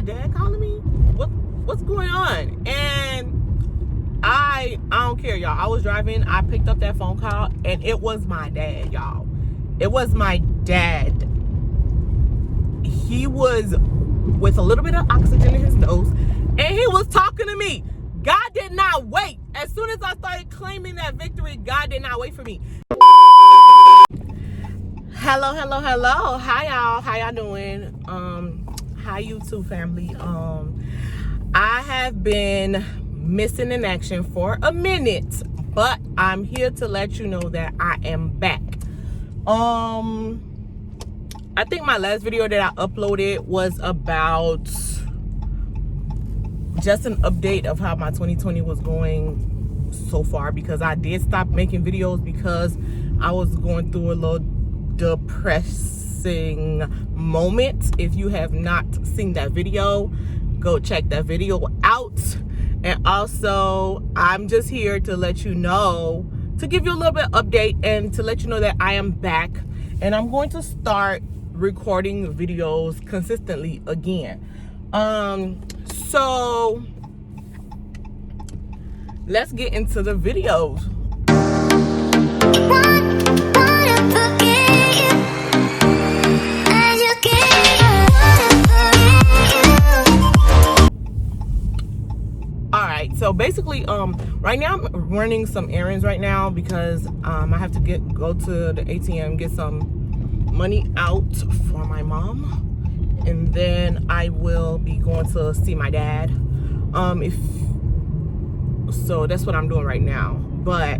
my dad calling me? What's going on? And I don't care, y'all. I was driving. I picked up that phone call, and it was my dad, y'all. It was my dad. He was with a little bit of oxygen in his nose, and he was talking to me. God did not wait. As soon as I started claiming that victory, God did not wait for me. Hello. Hi, y'all. How y'all doing? Hi, YouTube family. I have been missing in action for a minute, but I'm here to let you know that I am back. I think my last video that I uploaded was about just an update of how my 2020 was going so far, because I did stop making videos because I was going through a little depressing moment. If you have not seen that video, go check that video out. And also, I'm just here to let you know, to give you a little bit of update and to let you know that I am back, and I'm going to start recording videos consistently again. So let's get into the videos. Alright, so basically right now I'm running some errands right now because I have to go to the ATM, get some money out for my mom, and then I will be going to see my dad. So that's what I'm doing right now. But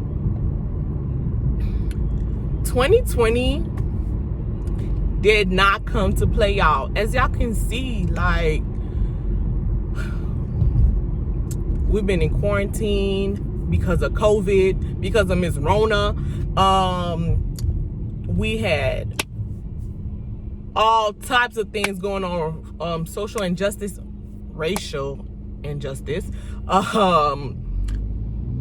2020 did not come to play, y'all. As y'all can see, like, we've been in quarantine because of COVID, because of Miss Rona. We had all types of things going on, social injustice, racial injustice.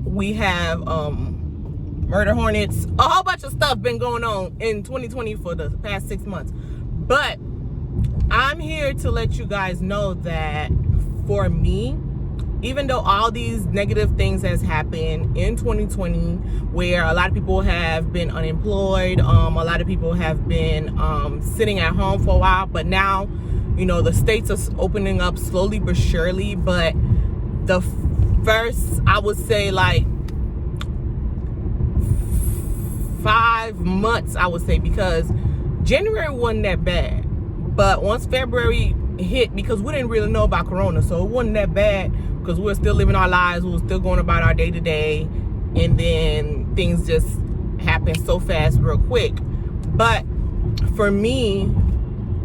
We have murder hornets, a whole bunch of stuff been going on in 2020 for the past 6 months. But I'm here to let you guys know that for me, even though all these negative things has happened in 2020, where a lot of people have been unemployed, a lot of people have been sitting at home for a while, but now, you know, the states are opening up slowly but surely. But the first, I would say, like 5 months, I would say, because January wasn't that bad, but once February hit, because we didn't really know about Corona, so it wasn't that bad, because we were still living our lives, we were still going about our day-to-day, and then things just happened so fast real quick. But for me,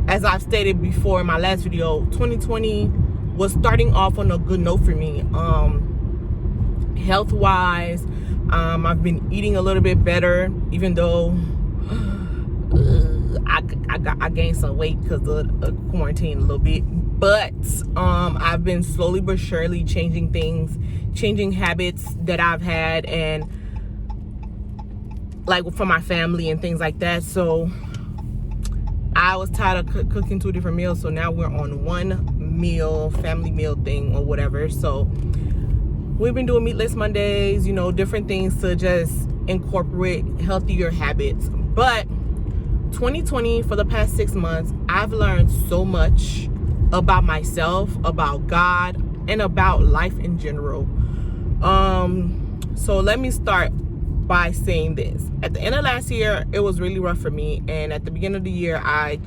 as I've stated before in my last video, 2020 was starting off on a good note for me, health-wise. I've been eating a little bit better, even though I gained some weight because of quarantine a little bit. But I've been slowly but surely changing things, changing habits that I've had, and like for my family and things like that. So I was tired of cooking 2 different meals, so now we're on one meal, family meal thing or whatever. So we've been doing meatless Mondays, you know, different things to just incorporate healthier habits. But 2020, for the past 6 months, I've learned so much about myself, about God, and about life in general. So let me start by saying this. At the end of last year, it was really rough for me, and at the beginning of the year, I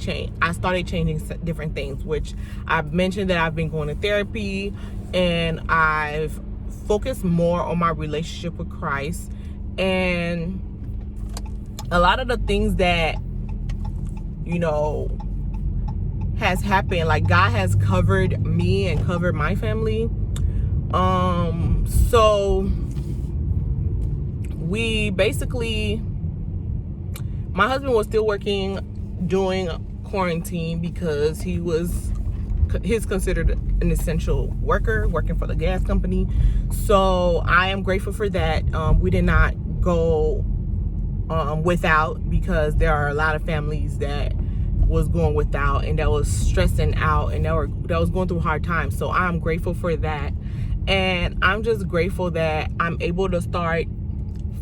started changing different things, which I've mentioned that I've been going to therapy, and I've focused more on my relationship with Christ. And a lot of the things that, you know, has happened, like God has covered me and covered my family. So we basically, my husband was still working during quarantine because he's considered an essential worker, working for the gas company. So I am grateful for that. We did not go without, because there are a lot of families that was going without, and that was stressing out, and that was going through hard times. So I'm grateful for that. And I'm just grateful that I'm able to start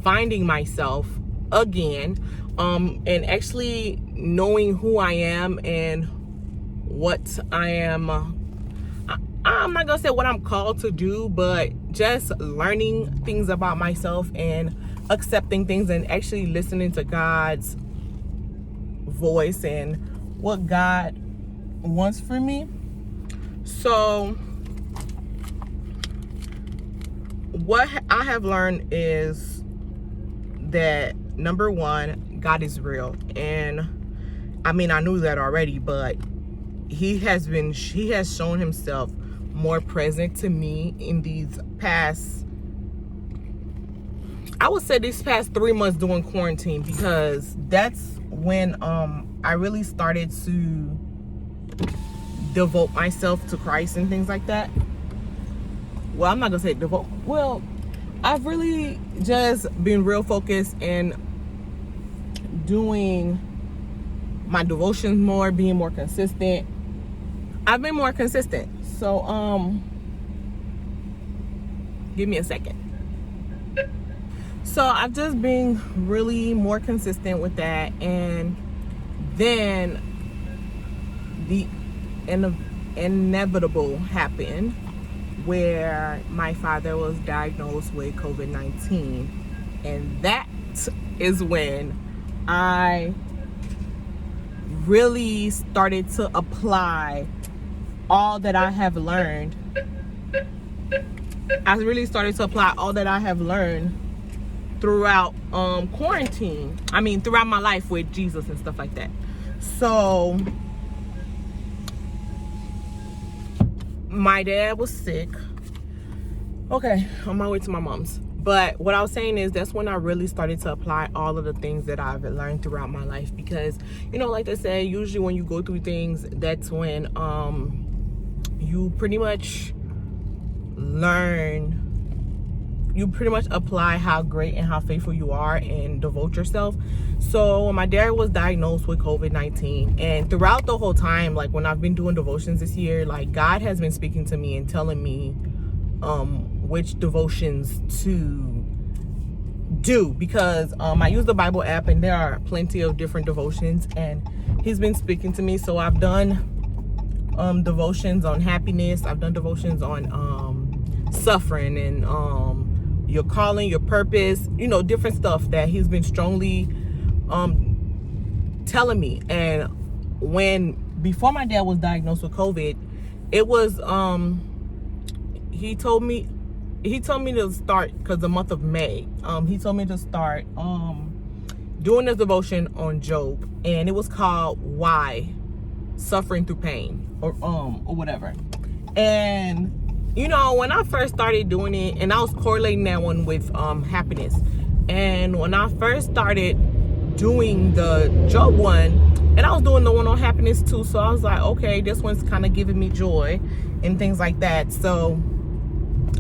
finding myself again, and actually knowing who I am and what I am. I'm not gonna say what I'm called to do, but just learning things about myself and accepting things and actually listening to God's voice and what God wants for me. So what I have learned is that, number one, God is real. And I mean, I knew that already, but he has shown himself more present to me in these past, I would say these past 3 months during quarantine, because that's when I really started to devote myself to Christ and things like that. Well, I'm not gonna say devote. Well, I've really just been real focused in doing my devotions more, being more consistent. I've been more consistent. So give me a second. So I've just been really more consistent with that. And then the inevitable happened, where my father was diagnosed with COVID-19. And that is when I really started to apply all that I have learned. I really started to apply all that I have learned throughout quarantine. I mean, throughout my life with Jesus and stuff like that. So my dad was sick. Okay, on my way to my mom's. But what I was saying is, that's when I really started to apply all of the things that I've learned throughout my life. Because, you know, like they say, usually when you go through things, that's when you pretty much apply how great and how faithful you are and devote yourself. So when my dad was diagnosed with COVID-19, and throughout the whole time, like when I've been doing devotions this year, like God has been speaking to me and telling me which devotions to do, because I use the Bible app and there are plenty of different devotions, and he's been speaking to me. So I've done devotions on happiness. I've done devotions on suffering and your calling, your purpose, you know, different stuff that he's been strongly telling me. And before my dad was diagnosed with COVID, it was he told me to start, because the month of May, he told me to start doing this devotion on Job, and it was called Why? Suffering Through Pain, or whatever. And you know, when I first started doing it, and I was correlating that one with happiness, and when I first started doing the Job one, and I was doing the one on happiness too, so I was like, okay, this one's kind of giving me joy and things like that, so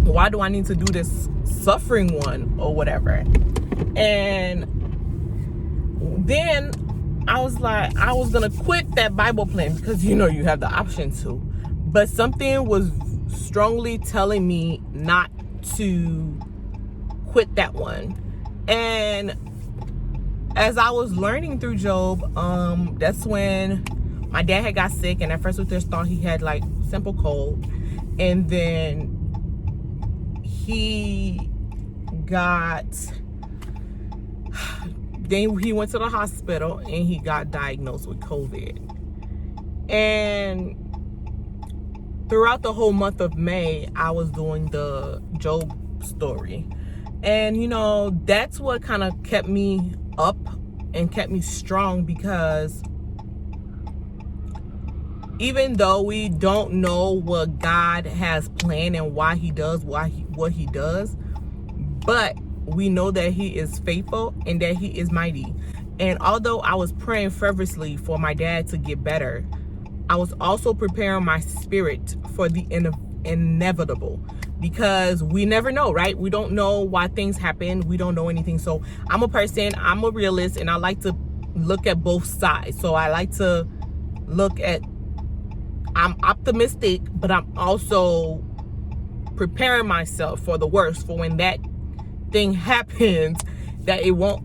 why do I need to do this suffering one or whatever? And then I was like, I was gonna quit that Bible plan, because you know you have the option to, but something was strongly telling me not to quit that one. And as I was learning through Job, that's when my dad had got sick, and at first we just thought he had like simple cold, and then he went to the hospital and he got diagnosed with COVID. And throughout the whole month of May, I was doing the Job story. And you know, that's what kind of kept me up and kept me strong, because even though we don't know what God has planned and why he does what he does, but we know that he is faithful and that he is mighty. And although I was praying fervently for my dad to get better, I was also preparing my spirit for the inevitable, because we never know, right? We don't know why things happen. We don't know anything. So I'm a realist, and I like to look at both sides. So I like to I'm optimistic, but I'm also preparing myself for the worst, for when that thing happens, that it will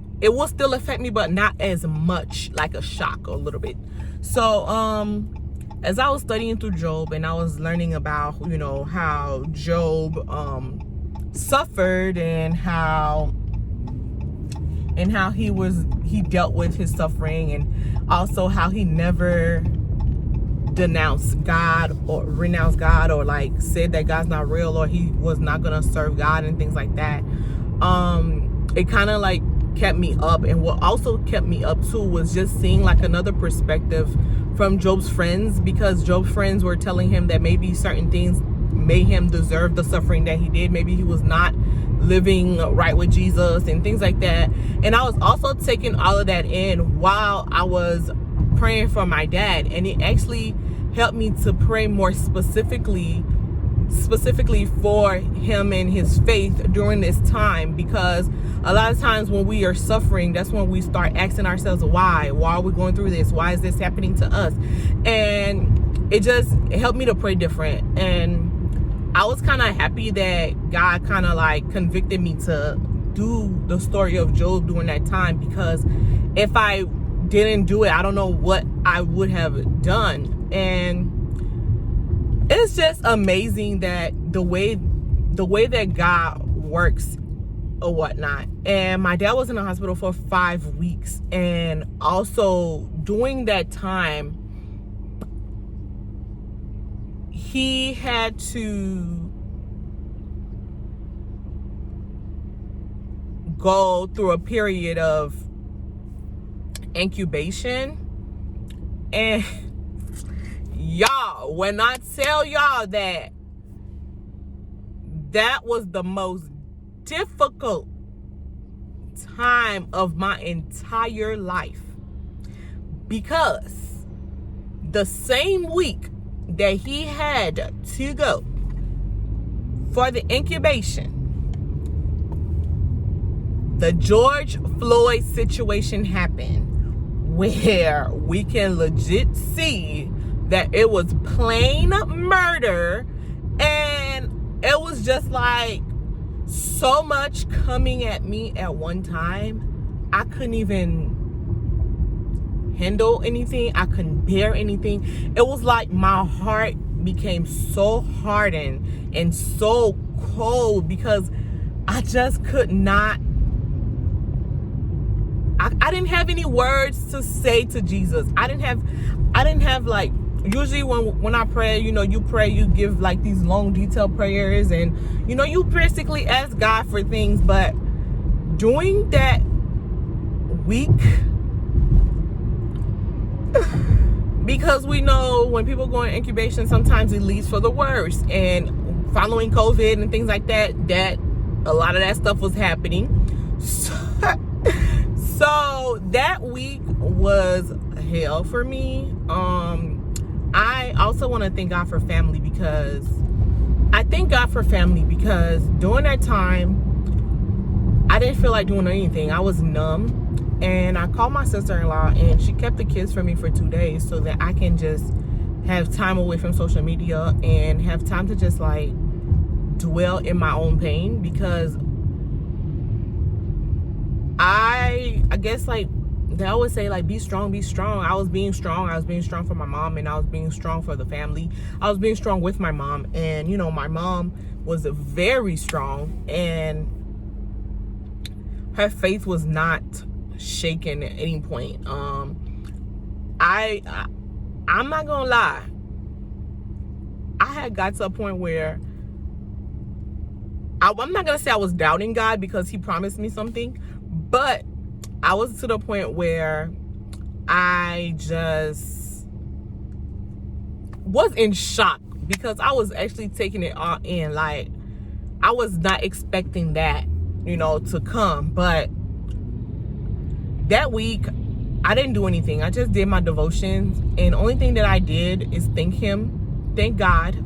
still affect me, but not as much, like a shock or a little bit. So as I was studying through Job, and I was learning about, how Job suffered, and how he dealt with his suffering, and also how he never renounced God, or like said that God's not real, or he was not gonna serve God and things like that. It kind of like kept me up. And what also kept me up too was just seeing like another perspective from Job's friends, because Job's friends were telling him that maybe certain things made him deserve the suffering that he did. Maybe he was not living right with Jesus and things like that. And I was also taking all of that in while I was praying for my dad, and it actually helped me to pray more specifically for him and his faith during this time, because a lot of times when we are suffering, that's when we start asking ourselves, why are we going through this? Why is this happening to us? And it helped me to pray different. And I was kind of happy that God kind of like convicted me to do the story of Job during that time, because if I didn't do it, I don't know what I would have done. And it's just amazing that the way that God works or whatnot. And my dad was in the hospital for 5 weeks, and also during that time he had to go through a period of incubation. And y'all, when I tell y'all that was the most difficult time of my entire life, because the same week that he had to go for the incubation, the George Floyd situation happened, where we can legit see that it was plain murder. And it was just like so much coming at me at one time. I couldn't even handle anything. I couldn't bear anything. It was like my heart became so hardened and so cold, because I just could not. I didn't have any words to say to Jesus. I didn't have like, usually when I pray, you pray, you give like these long detailed prayers, and you basically ask God for things. But during that week, because we know when people go in incubation, sometimes it leads for the worst, and following COVID and things like that a lot of that stuff was happening. So that week was hell for me. I also want to thank God for family, because during that time I didn't feel like doing anything. I was numb, and I called my sister-in-law, and she kept the kids for me for 2 days so that I can just have time away from social media and have time to just like dwell in my own pain, because I guess like they always say, like, be strong. I was being strong for my mom, and I was being strong for the family. I was being strong with my mom, and my mom was very strong, and her faith was not shaken at any point. I'm not gonna lie, I had got to a point where I'm not gonna say I was doubting God, because he promised me something, but I was to the point where I just was in shock, because I was actually taking it all in. Like, I was not expecting that, to come. But that week, I didn't do anything. I just did my devotions, and the only thing that I did is thank God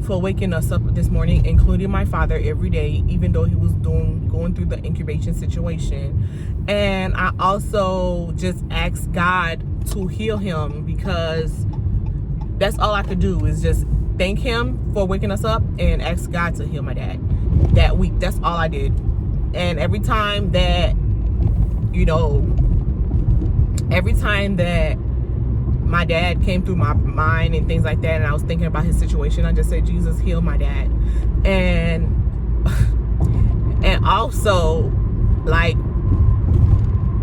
for waking us up this morning, including my father, every day, even though he was going through the incubation situation. And I also just asked God to heal him, because that's all I could do is just thank him for waking us up and ask God to heal my dad that week. That's all I did. And every time that my dad came through my mind and things like that, and I was thinking about his situation, I just said, Jesus, heal my dad. And also, like,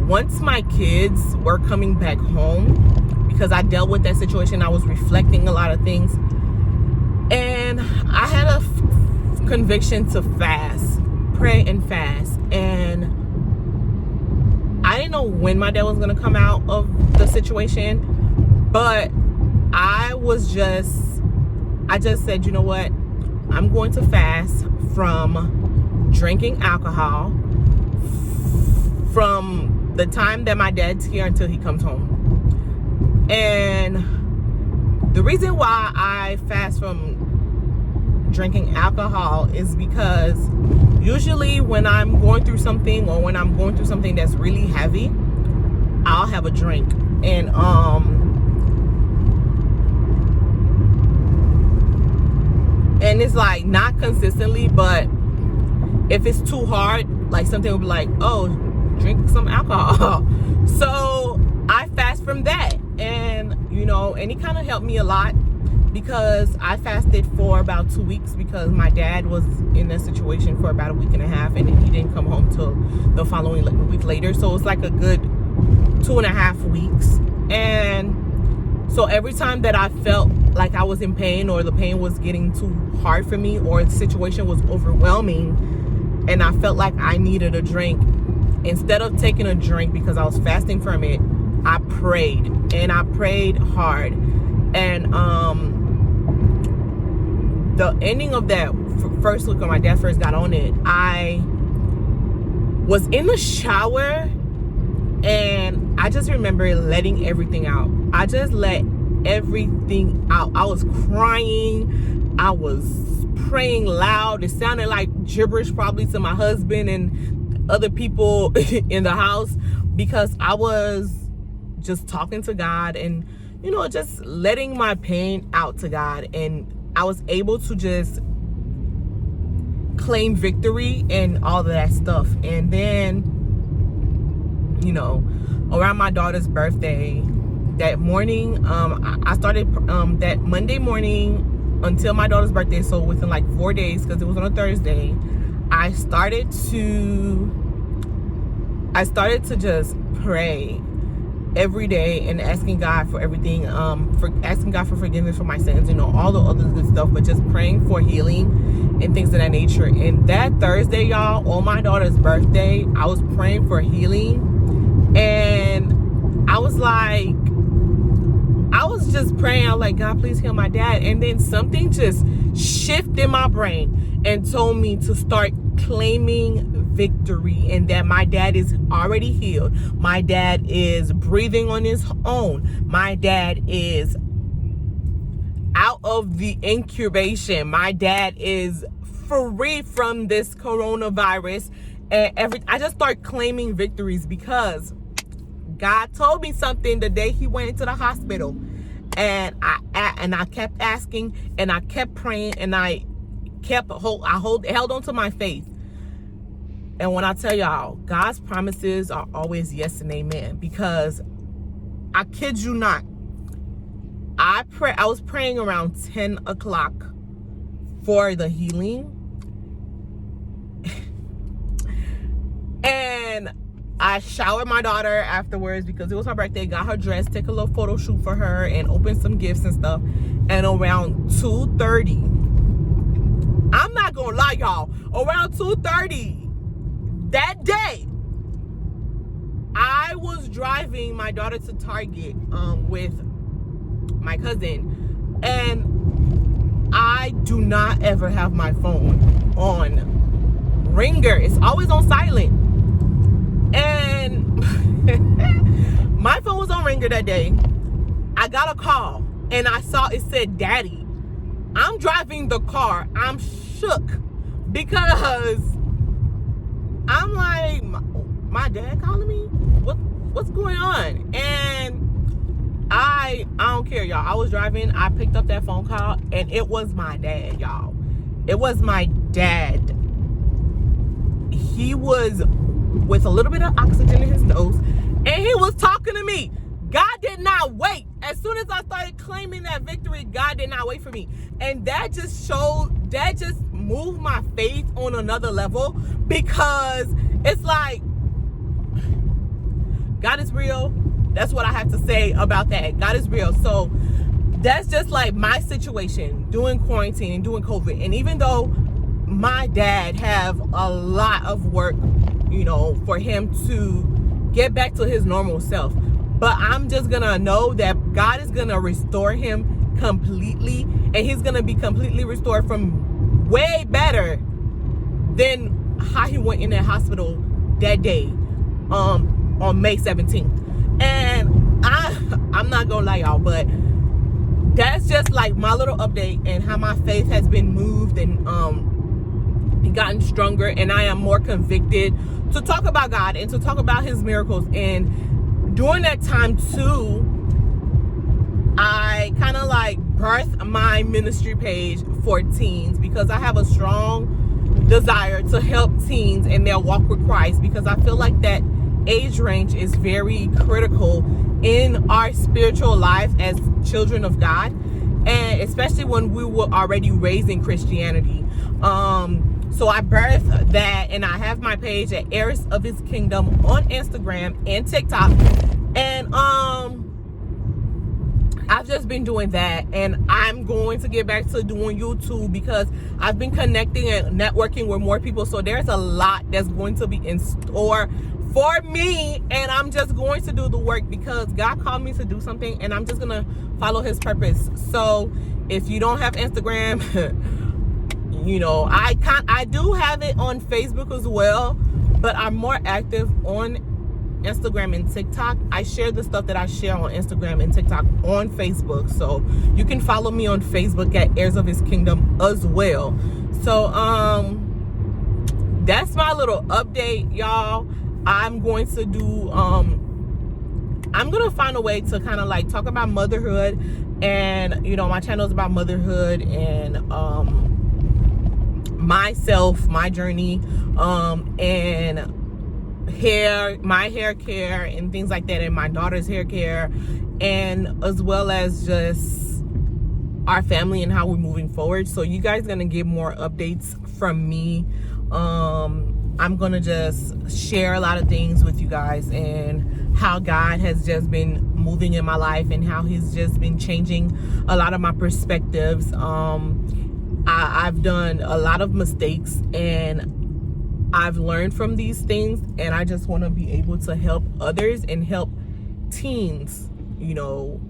once my kids were coming back home, because I dealt with that situation, I was reflecting a lot of things, and I had a conviction to fast, pray and fast. And I didn't know when my dad was going to come out of the situation, but I just said, you know what, I'm going to fast from drinking alcohol from the time that my dad's here until he comes home. And the reason why I fast from drinking alcohol is because usually when I'm going through something, or when I'm going through something that's really heavy, I'll have a drink. And it's like not consistently, but if it's too hard, like something will be like, oh, drink some alcohol. So I fast from that, and it kind of helped me a lot, because I fasted for about 2 weeks, because my dad was in a situation for about a week and a half, and then he didn't come home till the following week later. So it was like a good 2.5 weeks. And so every time that I felt like I was in pain, or the pain was getting too hard for me, or the situation was overwhelming and I felt like I needed a drink, instead of taking a drink because I was fasting from it, I prayed, and I prayed hard. And the ending of that first week when my dad first got on it, I was in the shower, and I just remember letting everything out. I just let everything out. I was crying. I was praying loud. It sounded like gibberish probably to my husband and other people in the house, because I was just talking to God and, just letting my pain out to God. And I was able to just claim victory and all of that stuff. And then, around my daughter's birthday, that morning, I started that Monday morning until my daughter's birthday, so within like 4 days, because it was on a Thursday, I started to just pray every day and asking God for everything, for asking God for forgiveness for my sins, all the other good stuff, but just praying for healing and things of that nature. And that Thursday, y'all, on my daughter's birthday, I was praying for healing, and I was just praying. I was like, God, please heal my dad. And then something just shifted in my brain and told me to start claiming victory, and that my dad is already healed. My dad is breathing on his own. My dad is out of the incubation. My dad is free from this coronavirus. And I just start claiming victories, because God told me something the day he went into the hospital, and I kept asking, and I kept praying, and I held on to my faith. And when I tell y'all, God's promises are always yes and amen, because I kid you not, I was praying around 10 o'clock for the healing. And I showered my daughter afterwards, because it was her birthday, got her dressed, take a little photo shoot for her, and opened some gifts and stuff. And around 2:30, I'm not gonna lie, y'all, around 2:30 that day, I was driving my daughter to Target with my cousin, and I do not ever have my phone on ringer. It's always on silent. And my phone was on ringer that day. I got a call, and I saw it said Daddy. I'm driving the car. I'm shook, because I'm like, my dad calling me? What's going on? And I I don't care, y'all. I was driving, I picked up that phone call, and it was my dad, y'all. It was my dad. He was with a little bit of oxygen in his nose, and he was talking to me. God did not wait. As soon as I started claiming that victory, God did not wait for me. And that just moved my faith on another level, because it's like, God is real. That's what I have to say about that. God is real. So that's just like my situation doing quarantine and doing COVID. And even though my dad have a lot of work, you know, for him to get back to his normal self, but I'm just gonna know that God is gonna restore him completely, and he's gonna be completely restored from way better than how he went in that hospital that day on May 17th. And I'm not gonna lie, y'all, but that's just like my little update and how my faith has been moved and gotten stronger, and I am more convicted to talk about God and to talk about his miracles. And during that time too, I kind of like birthed my ministry page for teens, because I have a strong desire to help teens in their walk with Christ, because I feel like that age range is very critical in our spiritual life as children of God, and especially when we were already raised in Christianity. So I birthed that, and I have my page at Heirs of His Kingdom on Instagram and TikTok, and I've just been doing that, and I'm going to get back to doing YouTube, because I've been connecting and networking with more people. So there's a lot that's going to be in store for me, and I'm just going to do the work, because God called me to do something, and I'm just gonna follow his purpose. So if you don't have Instagram, you know, I do have it on Facebook as well, but I'm more active on Instagram and TikTok. I share the stuff that I share on Instagram and TikTok on Facebook, so you can follow me on Facebook at Heirs of His Kingdom as well. So that's my little update, y'all. I'm going to do I'm gonna find a way to kind of like talk about motherhood, and you know, my channel is about motherhood and myself, my journey, and my hair care and things like that, and my daughter's hair care, and as well as just our family and how we're moving forward. So you guys gonna get more updates from me. I'm gonna just share a lot of things with you guys, and how God has just been moving in my life, and how he's just been changing a lot of my perspectives. I've done a lot of mistakes, and I've learned from these things, and I just want to be able to help others and help teens, you know,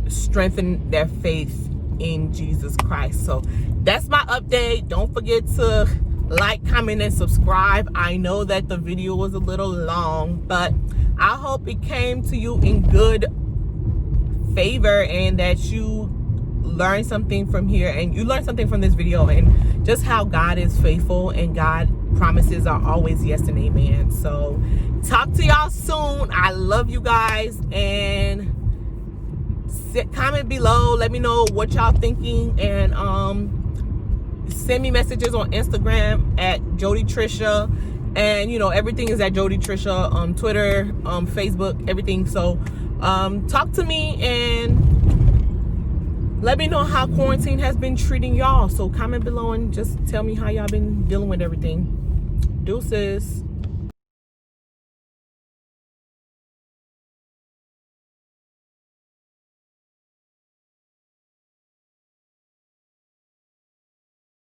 strengthen their faith in Jesus Christ. So that's my update. Don't forget to like, comment, and subscribe. I know that the video was a little long, but I hope it came to you in good favor, and that you learn something from here, and you learn something from this video, and just how God is faithful, and God promises are always yes and amen. So talk to y'all soon. I love you guys, and comment below, let me know what y'all thinking, and send me messages on Instagram at Jody Trisha, and you know, everything is at Jody Trisha, Twitter, Facebook, everything. So talk to me and let me know how quarantine has been treating y'all. So comment below and just tell me how y'all been dealing with everything. Deuces.